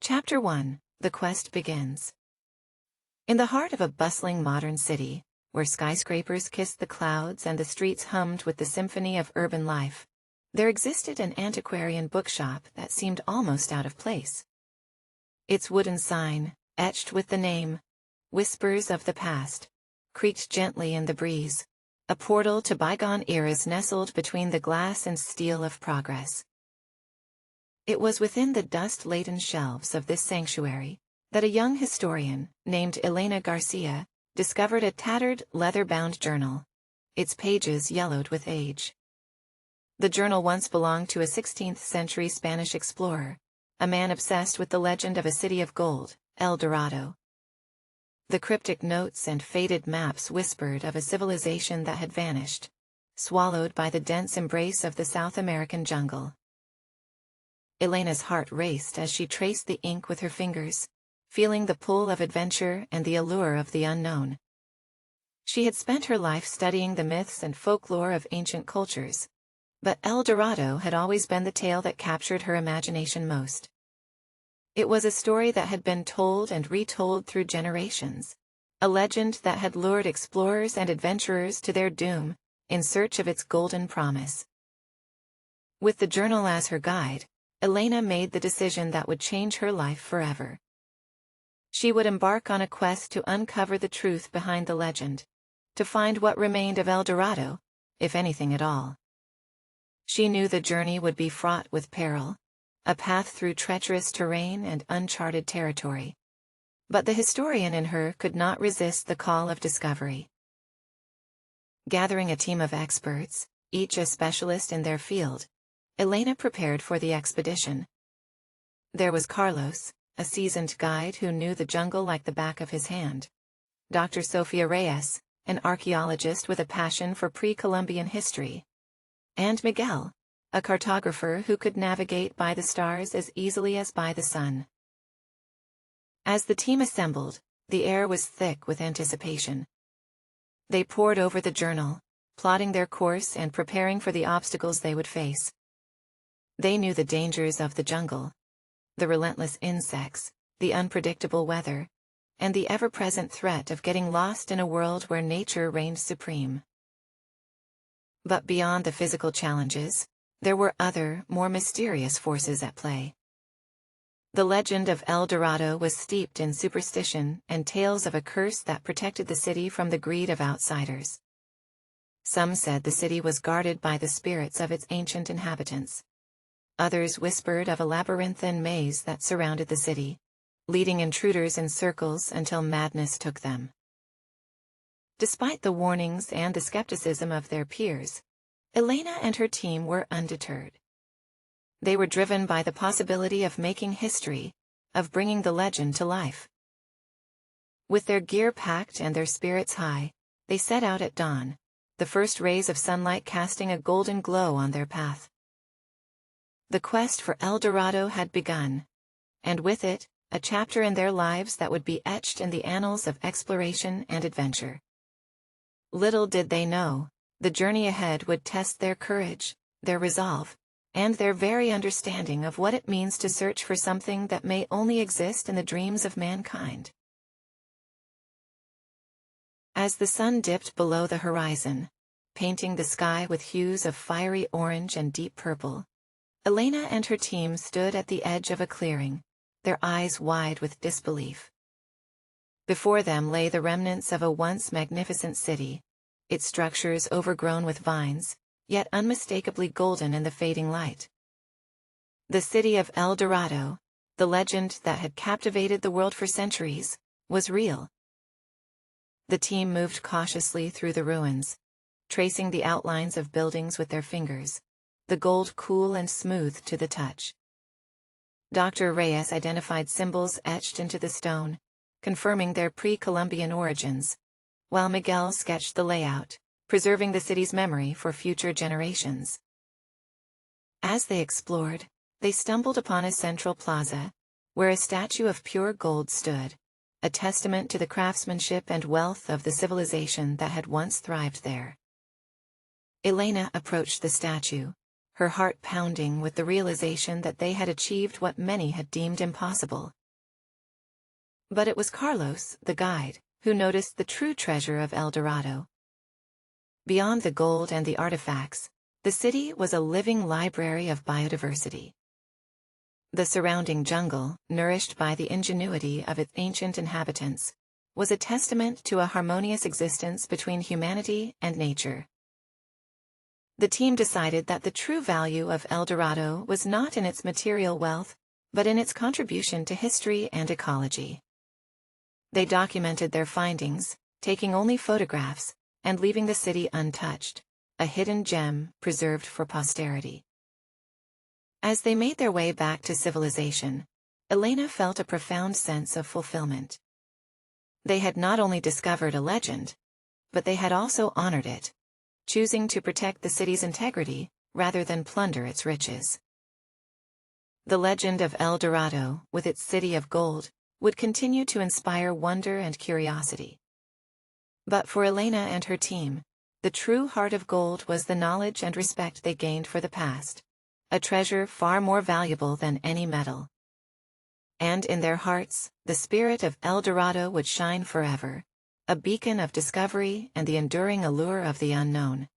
Chapter 1: The Quest Begins. In the heart of a bustling modern city, where skyscrapers kissed the clouds and the streets hummed with the symphony of urban life, there existed an antiquarian bookshop that seemed almost out of place. Its wooden sign, etched with the name, "Whispers of the Past," creaked gently in the breeze, a portal to bygone eras nestled between the glass and steel of progress. It was within the dust-laden shelves of this sanctuary that a young historian, named Elena Garcia, discovered a tattered, leather-bound journal, its pages yellowed with age. The journal once belonged to a 16th-century Spanish explorer, a man obsessed with the legend of a city of gold, El Dorado. The cryptic notes and faded maps whispered of a civilization that had vanished, swallowed by the dense embrace of the South American jungle. Elena's heart raced as she traced the ink with her fingers, feeling the pull of adventure and the allure of the unknown. She had spent her life studying the myths and folklore of ancient cultures, but El Dorado had always been the tale that captured her imagination most. It was a story that had been told and retold through generations, a legend that had lured explorers and adventurers to their doom, in search of its golden promise. With the journal as her guide, Elena made the decision that would change her life forever. She would embark on a quest to uncover the truth behind the legend, to find what remained of El Dorado, if anything at all. She knew the journey would be fraught with peril, a path through treacherous terrain and uncharted territory. But the historian in her could not resist the call of discovery. Gathering a team of experts, each a specialist in their field, Elena prepared for the expedition. There was Carlos, a seasoned guide who knew the jungle like the back of his hand. Dr. Sofia Reyes, an archaeologist with a passion for pre-Columbian history. And Miguel, a cartographer who could navigate by the stars as easily as by the sun. As the team assembled, the air was thick with anticipation. They pored over the journal, plotting their course and preparing for the obstacles they would face. They knew the dangers of the jungle, the relentless insects, the unpredictable weather, and the ever-present threat of getting lost in a world where nature reigned supreme. But beyond the physical challenges, there were other, more mysterious forces at play. The legend of El Dorado was steeped in superstition and tales of a curse that protected the city from the greed of outsiders. Some said the city was guarded by the spirits of its ancient inhabitants. Others whispered of a labyrinthine maze that surrounded the city, leading intruders in circles until madness took them. Despite the warnings and the skepticism of their peers, Elena and her team were undeterred. They were driven by the possibility of making history, of bringing the legend to life. With their gear packed and their spirits high, they set out at dawn, the first rays of sunlight casting a golden glow on their path. The quest for El Dorado had begun, and with it, a chapter in their lives that would be etched in the annals of exploration and adventure. Little did they know, the journey ahead would test their courage, their resolve, and their very understanding of what it means to search for something that may only exist in the dreams of mankind. As the sun dipped below the horizon, painting the sky with hues of fiery orange and deep purple, Elena and her team stood at the edge of a clearing, their eyes wide with disbelief. Before them lay the remnants of a once magnificent city, its structures overgrown with vines, yet unmistakably golden in the fading light. The city of El Dorado, the legend that had captivated the world for centuries, was real. The team moved cautiously through the ruins, tracing the outlines of buildings with their fingers, the gold cool and smooth to the touch. Dr. Reyes identified symbols etched into the stone, confirming their pre-Columbian origins, while Miguel sketched the layout, preserving the city's memory for future generations. As they explored, they stumbled upon a central plaza, where a statue of pure gold stood, a testament to the craftsmanship and wealth of the civilization that had once thrived there. Elena approached the statue, her heart pounding with the realization that they had achieved what many had deemed impossible, But it was Carlos, the guide, who noticed the true treasure of El Dorado. Beyond the gold and the artifacts, the city was a living library of biodiversity. The surrounding jungle, nourished by the ingenuity of its ancient inhabitants, was a testament to a harmonious existence between humanity and nature. The team decided that the true value of El Dorado was not in its material wealth, but in its contribution to history and ecology. They documented their findings, taking only photographs, and leaving the city untouched, a hidden gem preserved for posterity. As they made their way back to civilization, Elena felt a profound sense of fulfillment. They had not only discovered a legend, but they had also honored it, choosing to protect the city's integrity rather than plunder its riches. The legend of El Dorado, with its city of gold, would continue to inspire wonder and curiosity. But for Elena and her team, the true heart of gold was the knowledge and respect they gained for the past, a treasure far more valuable than any metal. And in their hearts, the spirit of El Dorado would shine forever, a beacon of discovery and the enduring allure of the unknown.